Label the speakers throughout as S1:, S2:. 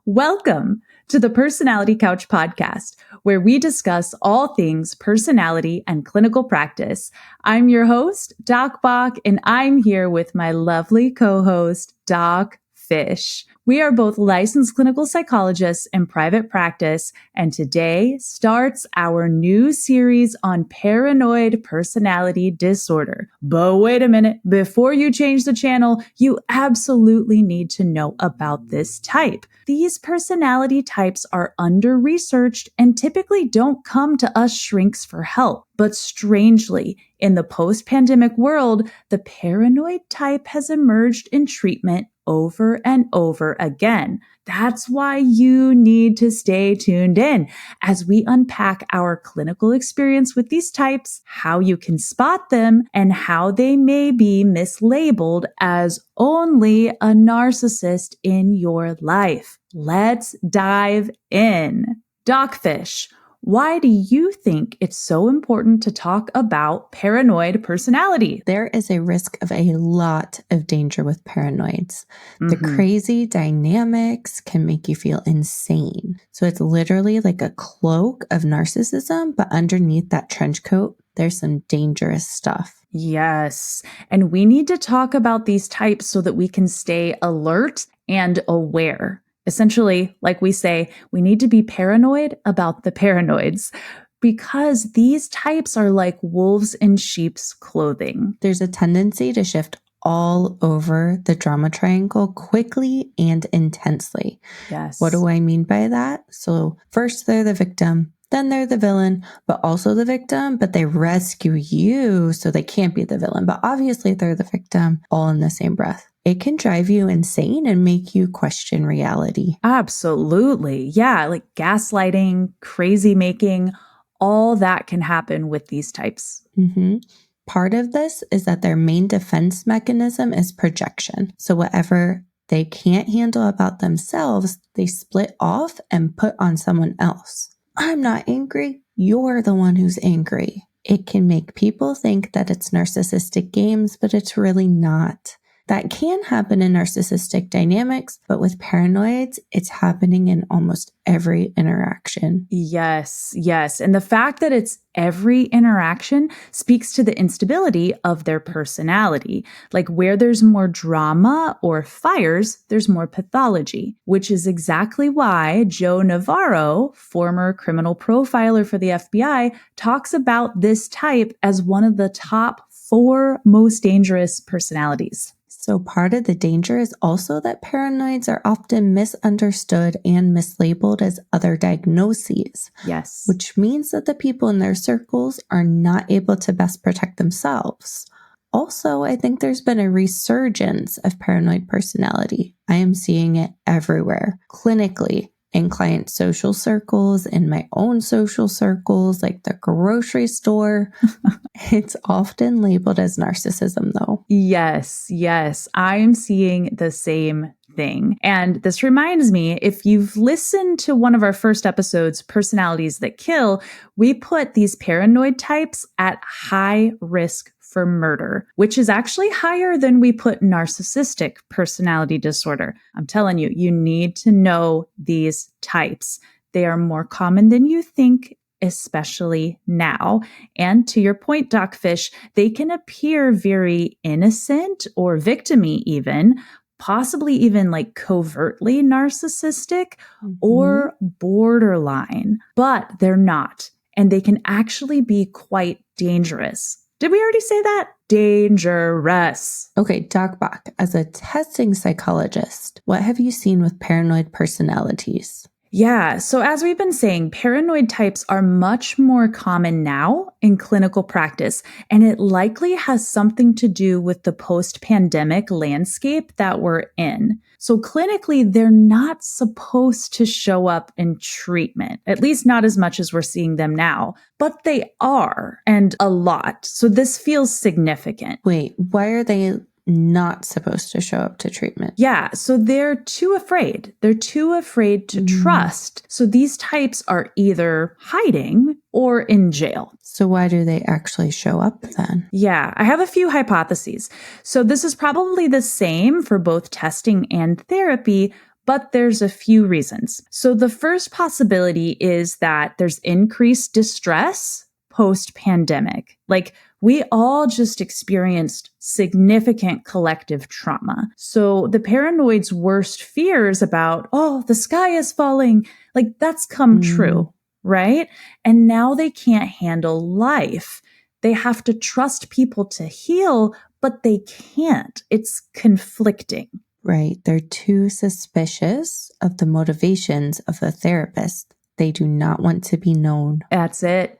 S1: Welcome to the Personality Couch podcast, where we discuss all things personality and clinical practice. I'm your host, Doc Bach, and I'm here with my lovely co-host, Doc Fish. We are both licensed clinical psychologists in private practice, and today starts our new series on paranoid personality disorder. But wait a minute, before you change the channel, you absolutely need to know about this type. These personality types are under-researched and typically don't come to us shrinks for help. But strangely, in the post-pandemic world, the paranoid type has emerged in treatment over and over again. That's why you need to stay tuned in as we unpack our clinical experience with these types, how you can spot them, and how they may be mislabeled as only a narcissist in your life. Let's dive in. Doc Fish, why do you think it's so important to talk about paranoid personality?
S2: There is a risk of a lot of danger with paranoids. The crazy dynamics can make you feel insane. So it's literally like a cloak of narcissism, but underneath that trench coat, there's some dangerous stuff.
S1: Yes. And we need to talk about these types so that we can stay alert and aware. Essentially, like we say, we need to be paranoid about the paranoids because these types are like wolves in sheep's clothing.
S2: There's a tendency to shift all over the drama triangle quickly and intensely.
S1: Yes.
S2: What do I mean by that? So first they're the victim, then they're the villain, but also the victim, but they rescue you so they can't be the villain. But obviously they're the victim all in the same breath. It can drive you insane and make you question reality.
S1: Absolutely. Yeah, like gaslighting, crazy making, all that can happen with these types.
S2: Part of this is that their main defense mechanism is projection. So whatever they can't handle about themselves, they split off and put on someone else. I'm not angry. You're the one who's angry. It can make people think that it's narcissistic games, but it's really not. That can happen in narcissistic dynamics, but with paranoids, it's happening in almost every interaction.
S1: Yes. And the fact that it's every interaction speaks to the instability of their personality. Like where there's more drama or fires, there's more pathology, which is exactly why Joe Navarro, former criminal profiler for the FBI, talks about this type as one of the top 4 most dangerous personalities.
S2: So part of the danger is also that paranoids are often misunderstood and mislabeled as other diagnoses.
S1: Yes.
S2: Which means that the people in their circles are not able to best protect themselves. Also, I think there's been a resurgence of paranoid personality. I am seeing it everywhere, clinically, in client social circles, in my own social circles, like the grocery store. It's often labeled as narcissism, though.
S1: Yes. I'm seeing the same thing. And this reminds me, if you've listened to one of our first episodes, Personalities That Kill, we put these paranoid types at high risk for murder, which is actually higher than we put narcissistic personality disorder. I'm telling you, you need to know these types. They are more common than you think, especially now. And to your point, Doc Fish, they can appear very innocent or victim-y even, possibly even like covertly narcissistic or borderline, but they're not. And they can actually be quite dangerous. Did we already say that? Dangerous.
S2: Okay, Doc Bach, as a testing psychologist, what have you seen with paranoid personalities?
S1: Yeah, so as we've been saying, paranoid types are much more common now in clinical practice, and it likely has something to do with the post-pandemic landscape that we're in. So clinically, they're not supposed to show up in treatment, at least not as much as we're seeing them now, but they are, and a lot. So this feels significant.
S2: Wait, why are they not supposed to show up to treatment?
S1: Yeah, so they're too afraid. They're too afraid to trust. So these types are either hiding or in jail.
S2: So why do they actually show up then?
S1: Yeah, I have a few hypotheses. So this is probably the same for both testing and therapy, but there's a few reasons. So the first possibility is that there's increased distress post-pandemic. Like we all just experienced significant collective trauma. So the paranoid's worst fears about, oh, the sky is falling, like that's come true, right? And now they can't handle life. They have to trust people to heal, but they can't. It's conflicting.
S2: Right. They're too suspicious of the motivations of a therapist. They do not want to be known.
S1: That's it.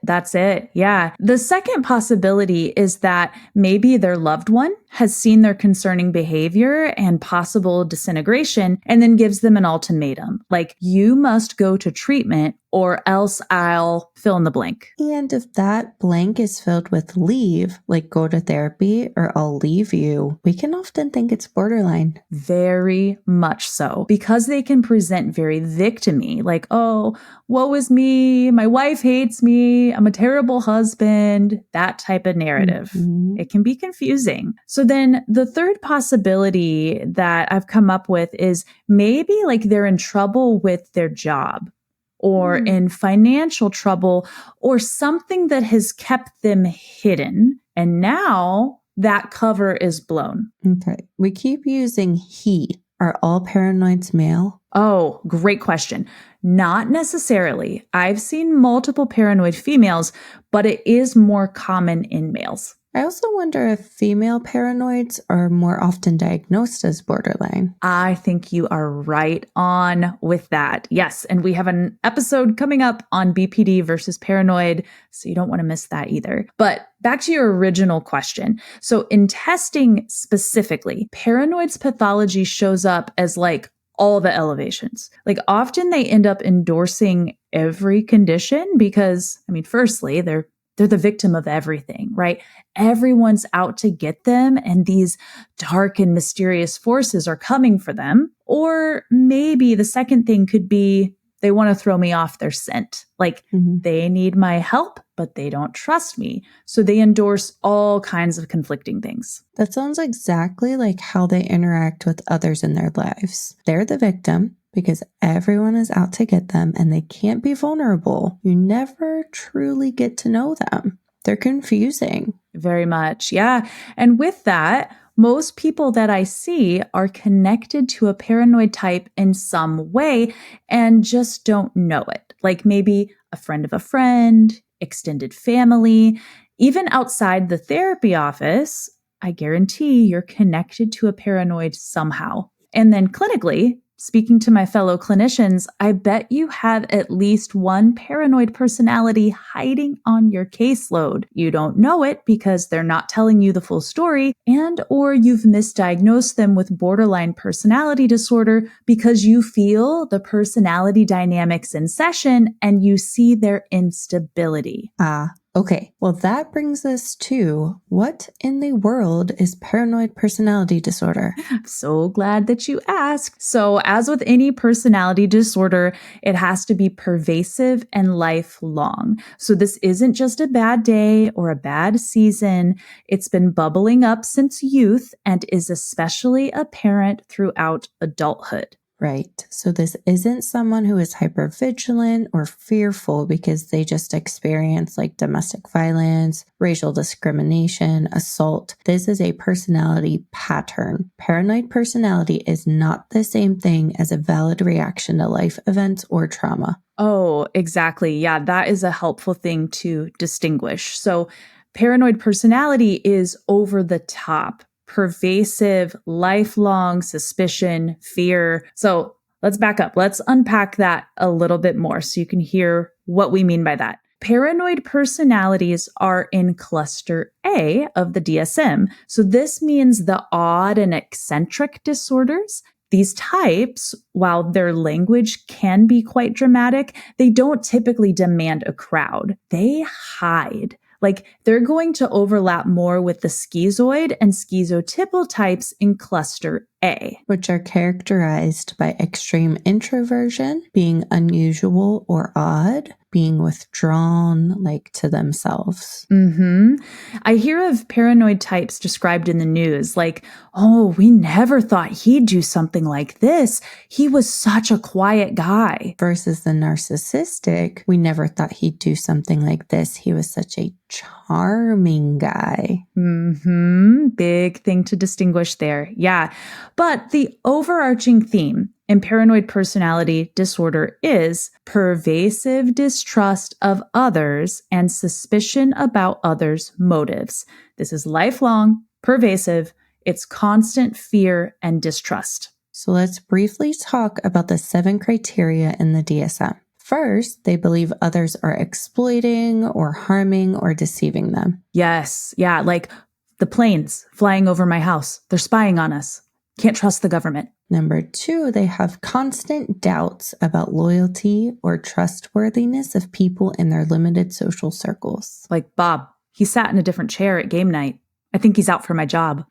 S1: Yeah. The second possibility is that maybe their loved one has seen their concerning behavior and possible disintegration and then gives them an ultimatum. Like, you must go to treatment or else I'll fill in the blank.
S2: And if that blank is filled with leave, like go to therapy or I'll leave you, we can often think it's borderline.
S1: Very much so. Because they can present very victim-y, like, oh, woe is me, my wife hates me, I'm a terrible husband, that type of narrative. It can be confusing. So then the third possibility that I've come up with is maybe like they're in trouble with their job or in financial trouble or something that has kept them hidden. And now that cover is blown.
S2: Okay. We keep using he. Are all paranoids male?
S1: Oh, great question. Not necessarily. I've seen multiple paranoid females, but it is more common in males.
S2: I also wonder if female paranoids are more often diagnosed as borderline.
S1: I think you are right on with that. Yes, and we have an episode coming up on BPD versus paranoid, so you don't want to miss that either. But back to your original question. So in testing specifically, paranoid's pathology shows up as like all the elevations. Like often they end up endorsing every condition because, I mean, firstly, they're the victim of everything, right? Everyone's out to get them, and these dark and mysterious forces are coming for them. Or maybe the second thing could be they want to throw me off their scent. Like they need my help, but they don't trust me. So they endorse all kinds of conflicting things.
S2: That sounds exactly like how they interact with others in their lives. They're the victim because everyone is out to get them and they can't be vulnerable. You never truly get to know them. They're confusing.
S1: Very much. Yeah. And with that, most people that I see are connected to a paranoid type in some way and just don't know it. Like maybe a friend of a friend, extended family, even outside the therapy office, I guarantee you're connected to a paranoid somehow. And then clinically, speaking to my fellow clinicians, I bet you have at least one paranoid personality hiding on your caseload. You don't know it because they're not telling you the full story, and or you've misdiagnosed them with borderline personality disorder because you feel the personality dynamics in session and you see their instability.
S2: Okay, well, that brings us to what in the world is paranoid personality disorder?
S1: I'm so glad that you asked. So as with any personality disorder, it has to be pervasive and lifelong. So this isn't just a bad day or a bad season. It's been bubbling up since youth and is especially apparent throughout adulthood.
S2: Right. So this isn't someone who is hypervigilant or fearful because they just experience like domestic violence, racial discrimination, assault. This is a personality pattern. Paranoid personality is not the same thing as a valid reaction to life events or trauma.
S1: Oh, exactly. Yeah, that is a helpful thing to distinguish. So paranoid personality is over the top. Pervasive, lifelong suspicion, fear. So let's back up. Let's unpack that a little bit more so you can hear what we mean by that. Paranoid personalities are in cluster A of the DSM. So this means the odd and eccentric disorders. These types, while their language can be quite dramatic, they don't typically demand a crowd. They hide. Like they're going to overlap more with the schizoid and schizotypal types in cluster A.
S2: which are characterized by extreme introversion, being unusual or odd, being withdrawn, like to themselves.
S1: I hear of paranoid types described in the news like, oh, we never thought he'd do something like this. He was such a quiet guy.
S2: Versus the narcissistic, we never thought he'd do something like this. He was such a charming guy.
S1: Big thing to distinguish there. Yeah. But the overarching theme in paranoid personality disorder is pervasive distrust of others and suspicion about others' motives. This is lifelong, pervasive. It's constant fear and distrust.
S2: So let's briefly talk about the 7 criteria in the DSM. First, they believe others are exploiting or harming or deceiving them.
S1: Yes. Yeah. Like the planes flying over my house. They're spying on us. Can't trust the government.
S2: Number 2, they have constant doubts about loyalty or trustworthiness of people in their limited social circles.
S1: Like Bob, he sat in a different chair at game night. I think he's out for my job.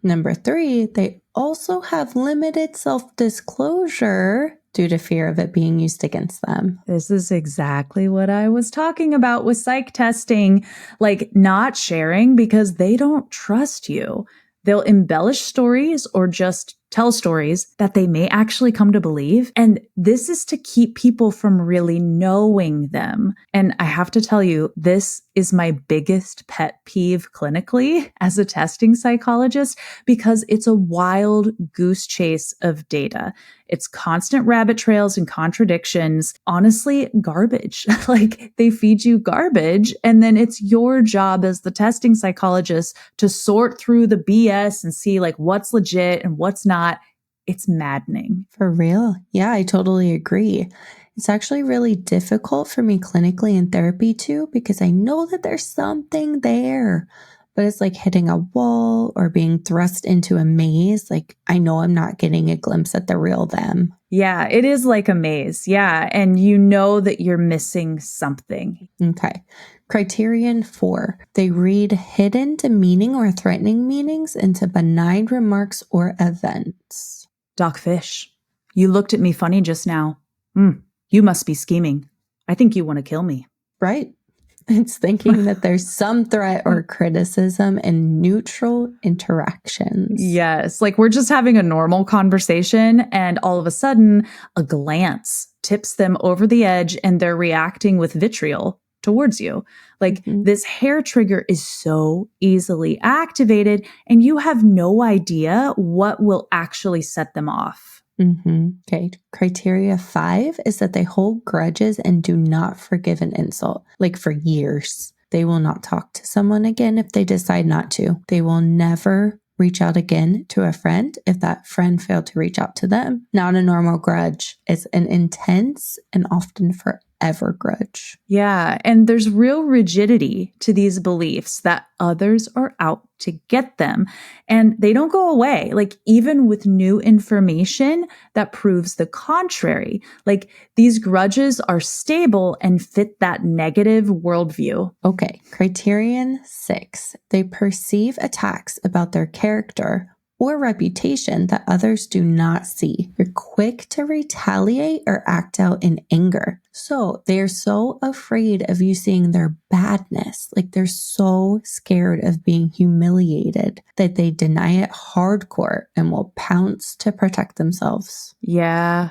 S2: Number 3, they also have limited self-disclosure due to fear of it being used against them.
S1: This is exactly what I was talking about with psych testing, like not sharing because they don't trust you. They'll embellish stories or just tell stories that they may actually come to believe. And this is to keep people from really knowing them. And I have to tell you, this is my biggest pet peeve clinically as a testing psychologist because it's a wild goose chase of data. It's constant rabbit trails and contradictions. Honestly, garbage. Like they feed you garbage. And then it's your job as the testing psychologist to sort through the BS and see like what's legit and what's not. It's maddening.
S2: For real. Yeah, I totally agree. It's actually really difficult for me clinically in therapy too, because I know that there's something there, but it's like hitting a wall or being thrust into a maze. Like I know I'm not getting a glimpse at the real them.
S1: Yeah, it is like a maze. Yeah. And you know that you're missing something.
S2: Okay. Criterion 4. They read hidden demeaning or threatening meanings into benign remarks or events.
S1: Doc Fish, you looked at me funny just now. You must be scheming. I think you want to kill me.
S2: Right. It's thinking that there's some threat or criticism in neutral interactions.
S1: Yes, like we're just having a normal conversation and all of a sudden a glance tips them over the edge and they're reacting with vitriol towards you. Like this hair trigger is so easily activated and you have no idea what will actually set them off.
S2: Okay. Criteria 5 is that they hold grudges and do not forgive an insult, like for years. They will not talk to someone again if they decide not to. They will never reach out again to a friend if that friend failed to reach out to them. Not a normal grudge. It's an intense and often forever grudge.
S1: Yeah. And there's real rigidity to these beliefs that others are out to get them. And they don't go away, like even with new information that proves the contrary. Like these grudges are stable and fit that negative worldview.
S2: Okay. Criterion 6. They perceive attacks about their character or reputation that others do not see. They're quick to retaliate or act out in anger. So they are so afraid of you seeing their badness, like they're so scared of being humiliated that they deny it hardcore and will pounce to protect themselves.
S1: Yeah.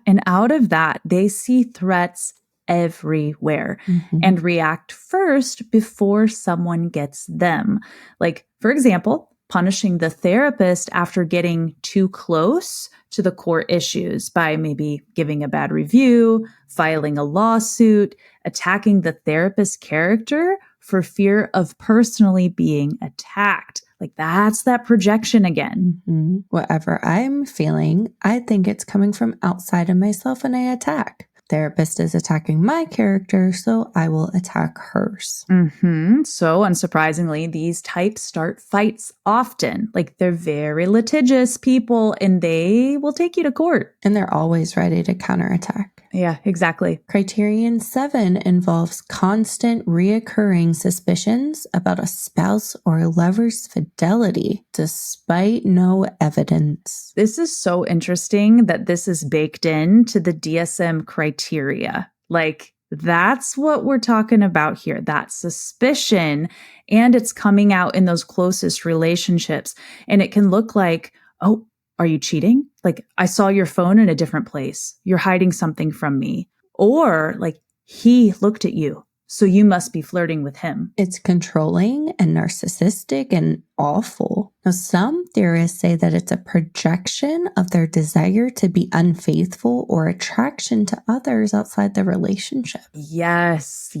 S1: And out of that, they see threats everywhere and react first before someone gets them. Like, for example, punishing the therapist after getting too close to the core issues by maybe giving a bad review, filing a lawsuit, attacking the therapist's character for fear of personally being attacked. Like that's that projection again.
S2: Whatever I'm feeling, I think it's coming from outside of myself and I attack. Therapist is attacking my character, so I will attack hers.
S1: So unsurprisingly, these types start fights often. Like they're very litigious people and they will take you to court.
S2: And they're always ready to counterattack.
S1: Yeah, exactly.
S2: Criterion 7 involves constant reoccurring suspicions about a spouse or lover's fidelity despite no evidence.
S1: This is so interesting that this is baked into the DSM criteria. Like, that's what we're talking about here, that suspicion. And it's coming out in those closest relationships. And it can look like, oh, are you cheating? Like, I saw your phone in a different place. You're hiding something from me. Or like, he looked at you, so you must be flirting with him.
S2: It's controlling and narcissistic and awful. Now, some theorists say that it's a projection of their desire to be unfaithful or attraction to others outside the relationship.
S1: Yes,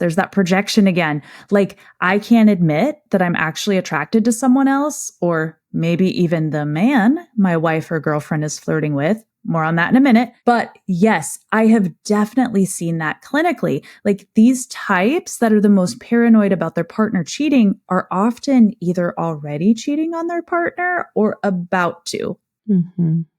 S1: there's that projection again. Like, I can't admit that I'm actually attracted to someone else, or maybe even the man my wife or girlfriend is flirting with. More on that in a minute. But yes, I have definitely seen that clinically. Like, these types that are the most paranoid about their partner cheating are often either already cheating on their partner or about to.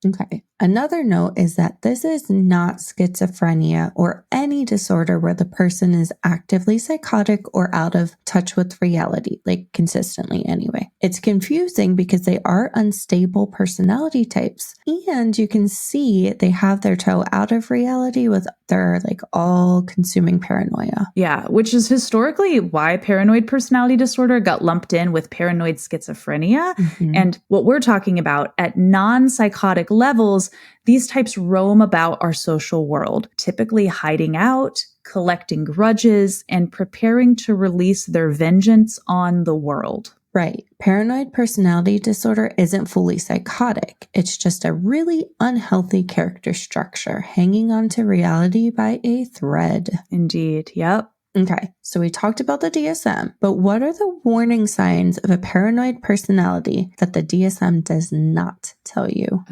S2: Okay. Another note is that this is not schizophrenia or any disorder where the person is actively psychotic or out of touch with reality, like consistently anyway. It's confusing because they are unstable personality types, and you can see they have their toe out of reality with their like all-consuming paranoia.
S1: Yeah, which is historically why paranoid personality disorder got lumped in with paranoid schizophrenia. And what we're talking about at non-psychotic levels, these types roam about our social world, typically hiding out, collecting grudges, and preparing to release their vengeance on the world.
S2: Right. Paranoid personality disorder isn't fully psychotic. It's just a really unhealthy character structure hanging on to reality by a thread.
S1: Indeed. Yep.
S2: Okay, so we talked about the DSM, but what are the warning signs of a paranoid personality that the DSM does not tell you?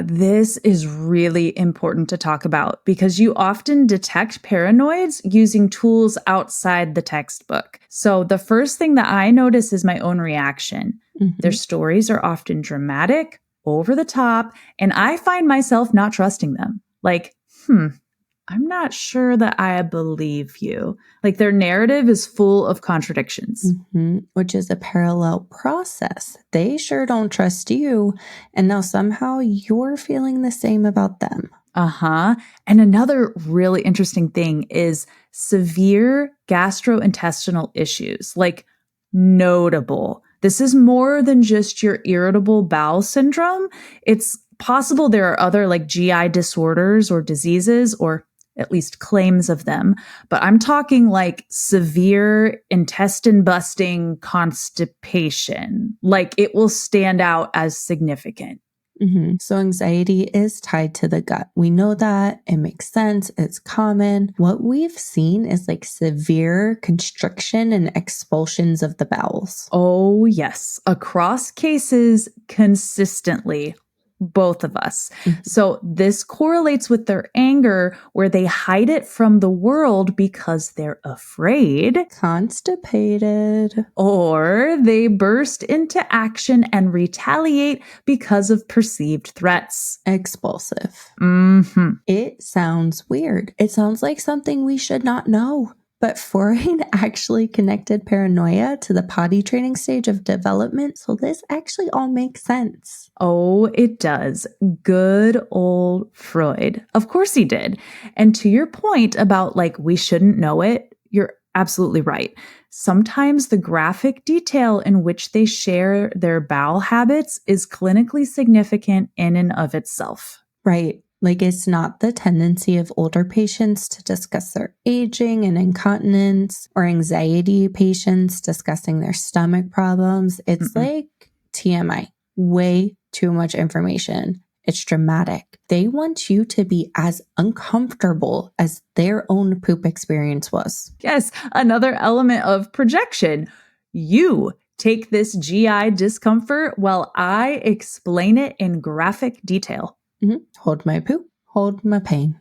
S1: This is really important to talk about because you often detect paranoids using tools outside the textbook. So the first thing that I notice is my own reaction. Their stories are often dramatic, over the top, and I find myself not trusting them. Like, I'm not sure that I believe you. Like, their narrative is full of contradictions.
S2: Which is a parallel process. They sure don't trust you, and now somehow you're feeling the same about them.
S1: And another really interesting thing is severe gastrointestinal issues, like notable. This is more than just your irritable bowel syndrome. It's possible there are other like GI disorders or diseases, or at least claims of them. But I'm talking like severe intestine busting constipation. Like, it will stand out as significant.
S2: So anxiety is tied to the gut. We know that. It makes sense. It's common. What we've seen is like severe constriction and expulsions of the bowels.
S1: Oh, yes. Across cases consistently. Both of us. So this correlates with their anger, where they hide it from the world because they're afraid.
S2: Constipated.
S1: Or they burst into action and retaliate because of perceived threats.
S2: Expulsive. It sounds weird. It sounds like something we should not know. But Freud actually connected paranoia to the potty training stage of development, so this actually all makes sense.
S1: Oh, it does. Good old Freud. Of course he did. And to your point about like, we shouldn't know it, you're absolutely right. Sometimes the graphic detail in which they share their bowel habits is clinically significant in and of itself.
S2: Right. Like, it's not the tendency of older patients to discuss their aging and incontinence, or anxiety patients discussing their stomach problems. It's like TMI, way too much information. It's dramatic. They want you to be as uncomfortable as their own poop experience was.
S1: Yes, another element of projection. You take this GI discomfort while I explain it in graphic detail.
S2: Hold my poop, hold my pain.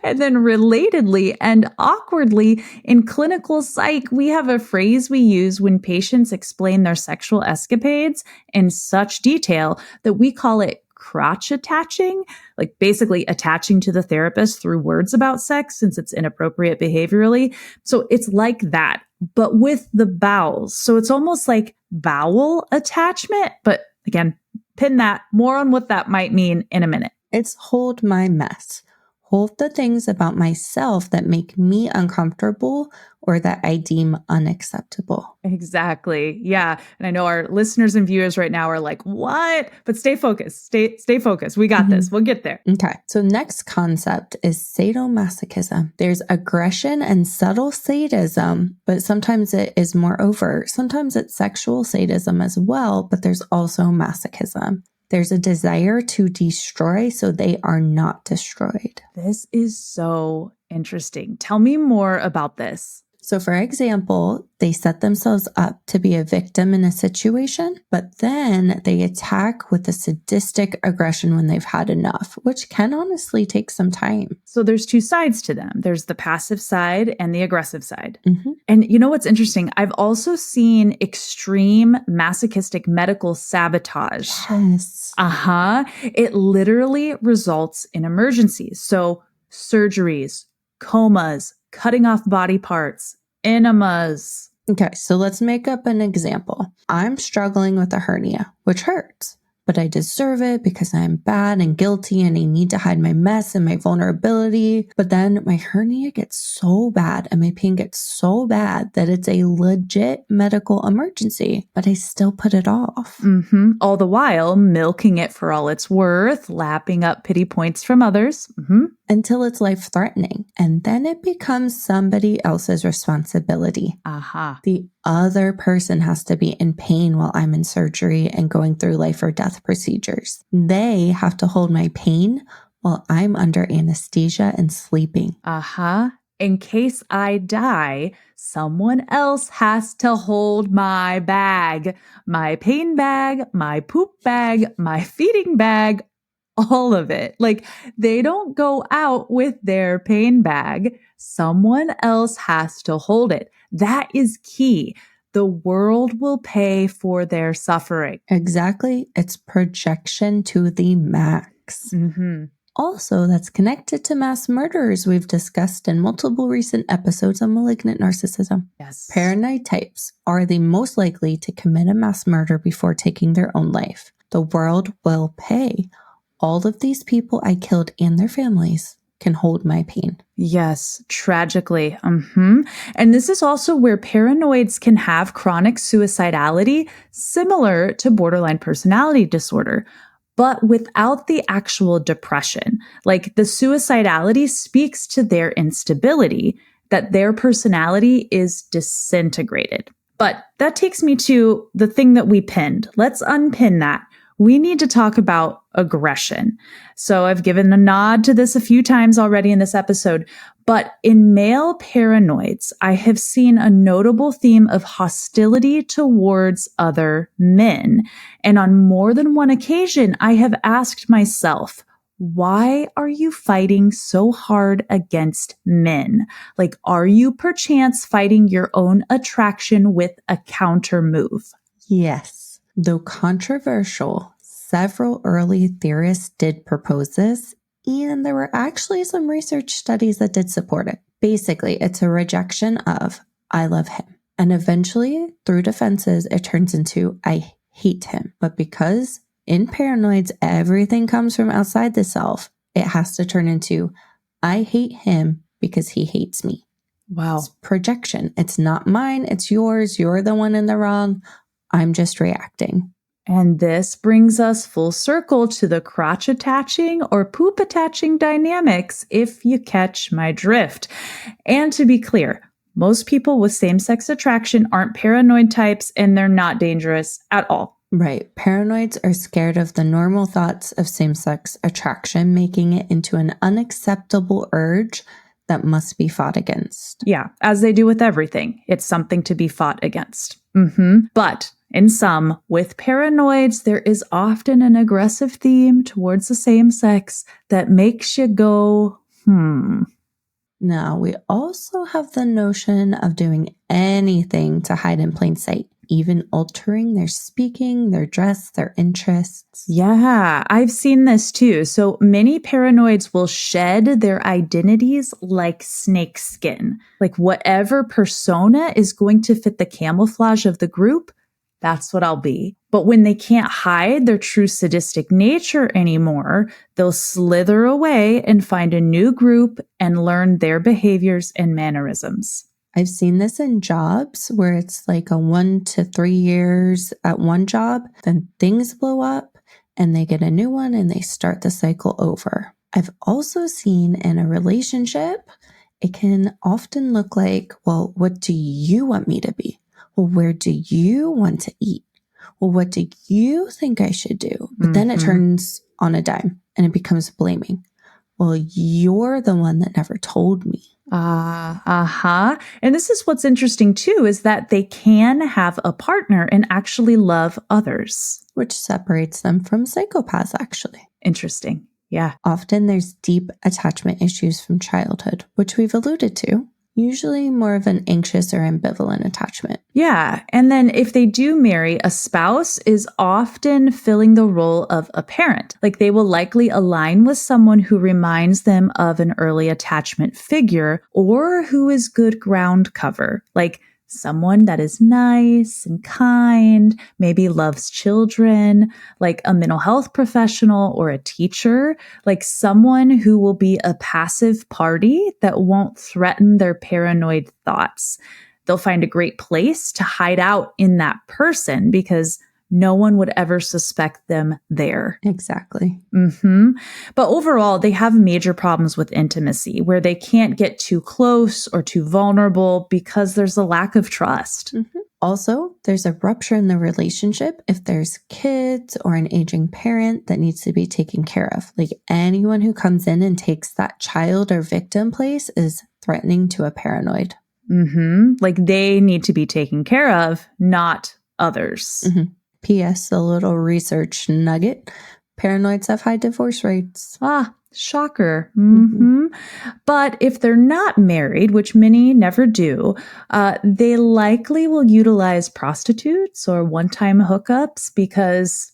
S1: And then relatedly and awkwardly, in clinical psych, we have a phrase we use when patients explain their sexual escapades in such detail that we call it crotch attaching, like basically attaching to the therapist through words about sex since it's inappropriate behaviorally. So it's like that, but with the bowels. So it's almost like bowel attachment, but again, pin that. More on what that might mean in a minute.
S2: It's hold my mess. Hold the things about myself that make me uncomfortable or that I deem unacceptable.
S1: Exactly. Yeah. And I know our listeners and viewers right now are like, what? But stay focused. Stay focused. We got this. We'll get there.
S2: Okay. So next concept is sadomasochism. There's aggression and subtle sadism, but sometimes it is more overt. Sometimes it's sexual sadism as well, but there's also masochism. There's a desire to destroy so they are not destroyed.
S1: This is so interesting. Tell me more about this.
S2: So for example, they set themselves up to be a victim in a situation, but then they attack with a sadistic aggression when they've had enough, which can honestly take some time.
S1: So there's two sides to them. There's the passive side and the aggressive side. And you know what's interesting? I've also seen extreme masochistic medical sabotage.
S2: Yes.
S1: It literally results in emergencies. So surgeries, comas, cutting off body parts, enemas.
S2: Okay, so let's make up an example. I'm struggling with a hernia, which hurts, but I deserve it because I'm bad and guilty and I need to hide my mess and my vulnerability. But then my hernia gets so bad and my pain gets so bad that it's a legit medical emergency, but I still put it off.
S1: All the while milking it for all it's worth, lapping up pity points from others.
S2: Until it's life-threatening. And then it becomes somebody else's responsibility. The other person has to be in pain while I'm in surgery and going through life or death procedures. They have to hold my pain while I'm under anesthesia and sleeping.
S1: In case I die, someone else has to hold my bag, my pain bag, my poop bag, my feeding bag, all of it. Like they don't go out with their pain bag. Someone else has to hold it. That is key. The world will pay for their suffering.
S2: Exactly. It's projection to the max. Also, that's connected to mass murderers we've discussed in multiple recent episodes on malignant narcissism.
S1: Yes.
S2: Paranoid types are the most likely to commit a mass murder before taking their own life. The world will pay. All of these people I killed and their families can hold my pain.
S1: Yes, tragically. And this is also where paranoids can have chronic suicidality, similar to borderline personality disorder, but without the actual depression. Like the suicidality speaks to their instability, that their personality is disintegrated. But that takes me to the thing that we pinned. Let's unpin that. We need to talk about aggression. So I've given a nod to this a few times already in this episode, but in male paranoids, I have seen a notable theme of hostility towards other men. And on more than one occasion, I have asked myself, why are you fighting so hard against men? Like, are you perchance fighting your own attraction with a counter move?
S2: Yes. Though controversial, several early theorists did propose this, and there were actually some research studies that did support it. Basically, it's a rejection of, I love him. And eventually, through defenses, it turns into, I hate him. But because in paranoids, everything comes from outside the self, it has to turn into, I hate him because he hates me.
S1: Wow.
S2: It's projection. It's not mine. It's yours. You're the one in the wrong. I'm just reacting.
S1: And this brings us full circle to the crotch attaching or poop attaching dynamics, if you catch my drift. And to be clear, most people with same-sex attraction aren't paranoid types and they're not dangerous at all.
S2: Right. Paranoids are scared of the normal thoughts of same-sex attraction, making it into an unacceptable urge that must be fought against.
S1: Yeah, as they do with everything. It's something to be fought against. But in some, with paranoids, there is often an aggressive theme towards the same sex that makes you go,
S2: Now, we also have the notion of doing anything to hide in plain sight. even altering their speaking, their dress, their interests.
S1: Yeah, I've seen this too. So many paranoids will shed their identities like snakeskin. Like whatever persona is going to fit the camouflage of the group, that's what I'll be. But when they can't hide their true sadistic nature anymore, they'll slither away and find a new group and learn their behaviors and mannerisms.
S2: I've seen this in jobs where it's like a 1 to 3 years at one job, then things blow up and they get a new one and they start the cycle over. I've also seen in a relationship, it can often look like, well, what do you want me to be? Well, where do you want to eat? Well, what do you think I should do? But then it turns on a dime and it becomes blaming. Well, you're the one that never told me.
S1: And this is what's interesting too, is that they can have a partner and actually love others.
S2: Which separates them from psychopaths, actually.
S1: Interesting. Yeah.
S2: Often there's deep attachment issues from childhood, which we've alluded to. Usually more of an anxious or ambivalent attachment.
S1: Yeah. And then if they do marry, a spouse is often filling the role of a parent. Like they will likely align with someone who reminds them of an early attachment figure or who is good ground cover. Like someone that is nice and kind, maybe loves children, like a mental health professional or a teacher, like someone who will be a passive party that won't threaten their paranoid thoughts. They'll find a great place to hide out in that person because no one would ever suspect them there.
S2: Exactly.
S1: But overall, they have major problems with intimacy where they can't get too close or too vulnerable because there's a lack of trust.
S2: Also, there's a rupture in the relationship if there's kids or an aging parent that needs to be taken care of. Like anyone who comes in and takes that child or victim place is threatening to a paranoid.
S1: Like they need to be taken care of, not others.
S2: P.S. A little research nugget. Paranoids have high divorce rates.
S1: Shocker. But if they're not married, which many never do, they likely will utilize prostitutes or one-time hookups because,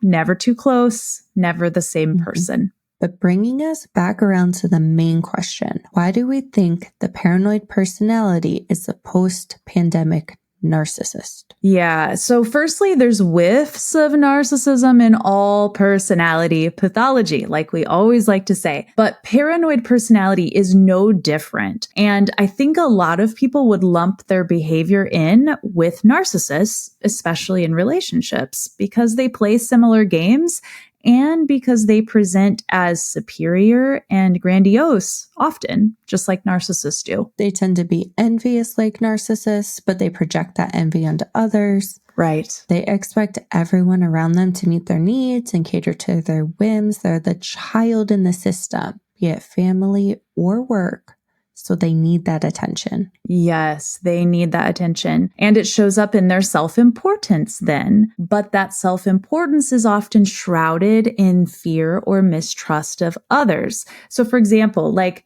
S1: never too close, never the same person.
S2: But bringing us back around to the main question, why do we think the paranoid personality is the post-pandemic narcissist?
S1: Yeah. So firstly, there's whiffs of narcissism in all personality pathology, like we always like to say. But paranoid personality is no different. And I think a lot of people would lump their behavior in with narcissists, especially in relationships, because they play similar games and because they present as superior and grandiose often, just like narcissists do.
S2: They tend to be envious like narcissists, but they project that envy onto others.
S1: Right.
S2: They expect everyone around them to meet their needs and cater to their whims. They're the child in the system, be it family or work. So they need that attention.
S1: Yes, they need that attention. And it shows up in their self-importance then. But that self-importance is often shrouded in fear or mistrust of others. So for example, like,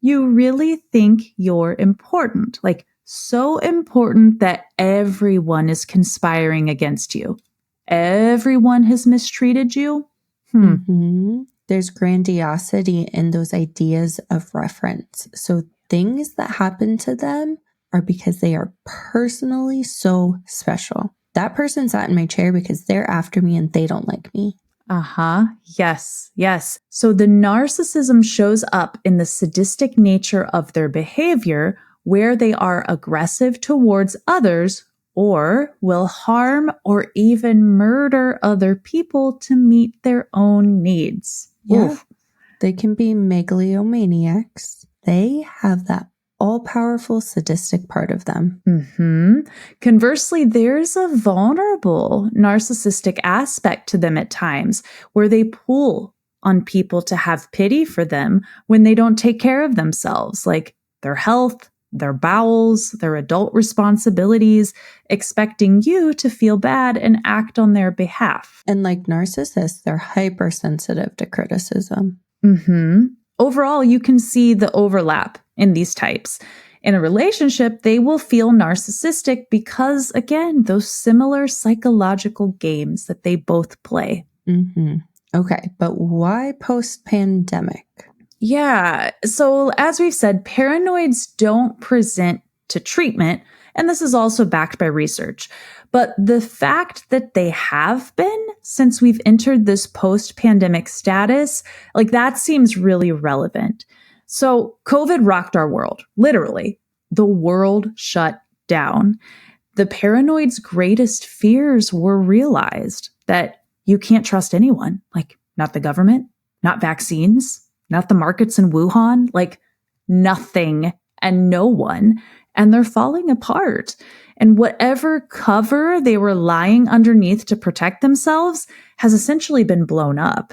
S1: you really think you're important? Like, so important that everyone is conspiring against you. Everyone has mistreated you?
S2: There's grandiosity in those ideas of reference. So things that happen to them are because they are personally so special. That person sat in my chair because they're after me and they don't like me.
S1: Yes. So the narcissism shows up in the sadistic nature of their behavior, where they are aggressive towards others or will harm or even murder other people to meet their own needs.
S2: Yeah. They can be megalomaniacs. They have that all-powerful sadistic part of them.
S1: Conversely, there's a vulnerable narcissistic aspect to them at times where they pull on people to have pity for them when they don't take care of themselves, like their health, their bowels, their adult responsibilities, expecting you to feel bad and act on their behalf.
S2: And like narcissists, they're hypersensitive to criticism.
S1: Overall, you can see the overlap in these types. In a relationship, they will feel narcissistic because, again, those similar psychological games that they both play.
S2: Mm-hmm. Okay, but why post-pandemic?
S1: Yeah, so as we've said, paranoids don't present to treatment, and this is also backed by research. But the fact that they have been since we've entered this post-pandemic status, that seems really relevant. So COVID rocked our world, literally. The world shut down. The paranoid's greatest fears were realized, that you can't trust anyone, not the government, not vaccines, not the markets in Wuhan, nothing and no one. And they're falling apart. And whatever cover they were lying underneath to protect themselves has essentially been blown up.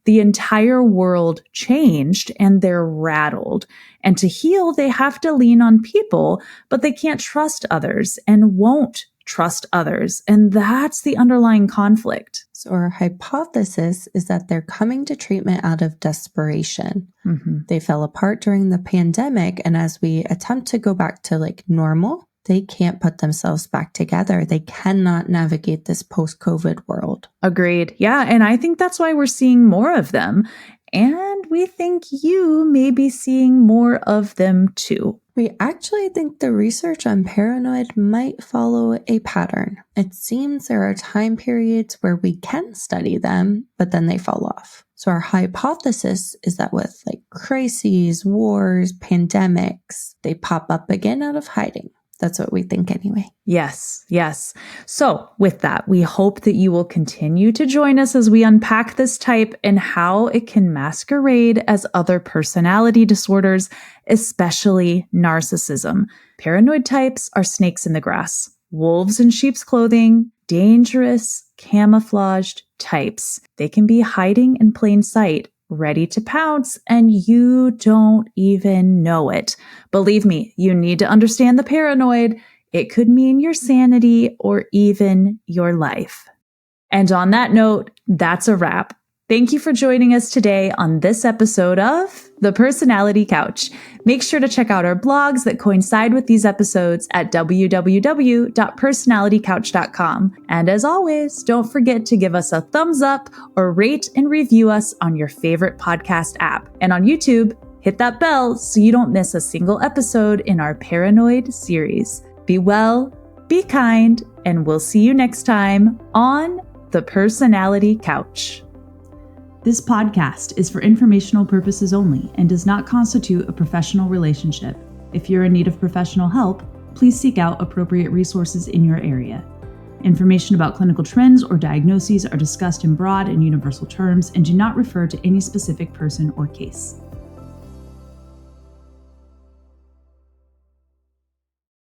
S1: The entire world changed and they're rattled. And to heal, they have to lean on people, but they can't trust others and won't trust others. And that's the underlying conflict.
S2: So our hypothesis is that they're coming to treatment out of desperation.
S1: Mm-hmm.
S2: They fell apart during the pandemic. And as we attempt to go back to normal, they can't put themselves back together. They cannot navigate this post-COVID world.
S1: Agreed. Yeah. And I think that's why we're seeing more of them. And we think you may be seeing more of them too.
S2: We actually think the research on paranoid might follow a pattern. It seems there are time periods where we can study them, but then they fall off. So our hypothesis is that with crises, wars, pandemics, they pop up again out of hiding. That's what we think anyway.
S1: Yes, yes. So with that, we hope that you will continue to join us as we unpack this type and how it can masquerade as other personality disorders, especially narcissism. Paranoid types are snakes in the grass, wolves in sheep's clothing, dangerous, camouflaged types. They can be hiding in plain sight, ready to pounce, and you don't even know it. Believe me, you need to understand the paranoid. It could mean your sanity or even your life. And on that note, that's a wrap. Thank you for joining us today on this episode of The Personality Couch. Make sure to check out our blogs that coincide with these episodes at www.personalitycouch.com. And as always, don't forget to give us a thumbs up or rate and review us on your favorite podcast app. And on YouTube, hit that bell so you don't miss a single episode in our Paranoid series. Be well, be kind, and we'll see you next time on The Personality Couch. This podcast is for informational purposes only and does not constitute a professional relationship. If you're in need of professional help, please seek out appropriate resources in your area. Information about clinical trends or diagnoses are discussed in broad and universal terms and do not refer to any specific person or case.